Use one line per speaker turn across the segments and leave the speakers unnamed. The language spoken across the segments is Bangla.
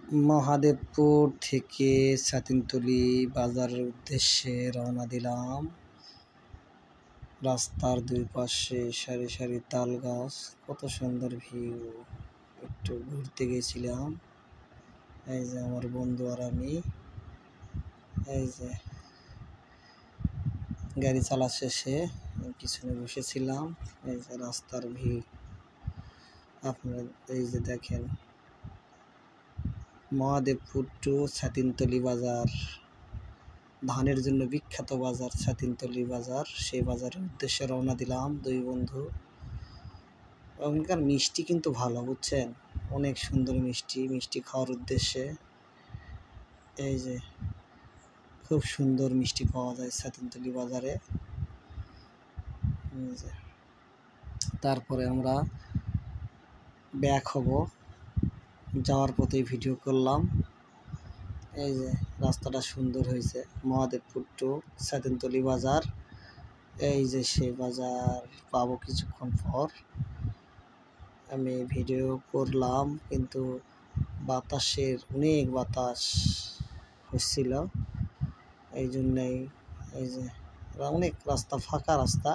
মহাদেবপুর থেকে ছাতিমতলী বাজারের উদ্দেশ্যে রওনা দিলাম। রাস্তার দুই পাশে সারি সারি তাল গাছ, কত সুন্দর ভিউ। একটু ঘুরতে গেছিলাম। এই যে আমার বন্ধু আর আমি, এই যে গাড়ি চালা শেষে পিছনে বসেছিলাম। এই যে রাস্তার ভিউ আপনারা এই যে দেখেন, মহাদেবপুর টু ছাতিমতলী বাজার, ধানের জন্য বিখ্যাত বাজার ছাতিমতলী বাজার। সেই বাজারের উদ্দেশ্যে রওনা দিলাম দুই বন্ধু। ওখানকার মিষ্টি কিন্তু ভালো, বুঝছেন, অনেক সুন্দর মিষ্টি। মিষ্টি খাওয়ার উদ্দেশ্যে এই যে খুব সুন্দর মিষ্টি পাওয়া যায় ছাতিমতলী বাজারে। তারপরে আমরা ব্যাক হব, যাওয়ার পথে ভিডিও করলাম। এই যে রাস্তাটা সুন্দর হয়েছে, মহাদেবপুর টু ছাতিমতলী বাজার। এই যে সেই বাজার পাবো কিছুক্ষণ পর। আমি ভিডিও করলাম কিন্তু বাতাসের অনেক বাতাস হচ্ছিল, এই জন্যেই এই যে অনেক রাস্তা ফাঁকা রাস্তা,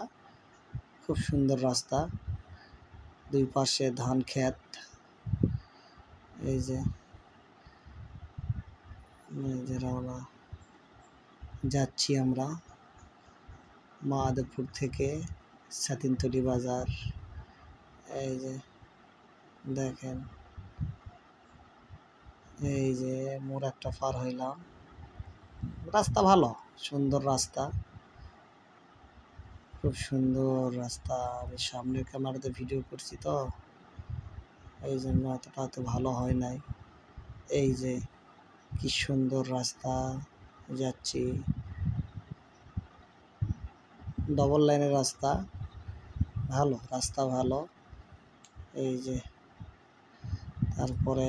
খুব সুন্দর রাস্তা, দুই পাশে ধান ক্ষেত। এই যে রওনা যাচ্ছি আমরা মহাদেবপুর থেকে ছাতিমতলী বাজার। এই যে দেখেন, এই যে মোড় একটা পার হইলাম। রাস্তা ভালো, সুন্দর রাস্তা, খুব সুন্দর রাস্তা। আমি সামনের ক্যামেরাতে ভিডিও করছি তো, এই জন্য অত ভালো হয় নাই। এই যে কি সুন্দর রাস্তা, যাচ্ছি ডবল লাইনের রাস্তা, ভালো রাস্তা, ভালো। এই যে তারপরে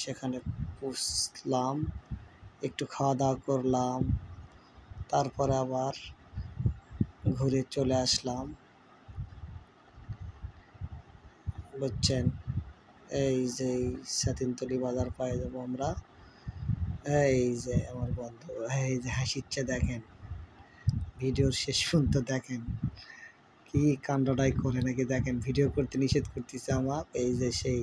সেখানে পৌঁছলাম, একটু খাওয়া দাওয়া করলাম, তারপরে আবার ঘুরে চলে আসলাম, বুঝছেন। এই যে ছাতিমতলী বাজার পাই যাবো আমরা। এই যে আমার বন্ধু, এই যে হাসিচ্ছে, দেখেন ভিডিওর শেষ পর্যন্ত দেখেন কি কাণ্ডটাই করে নাকি, দেখেন ভিডিও করতে নিষেধ করতেছে আমার। এই যে সেই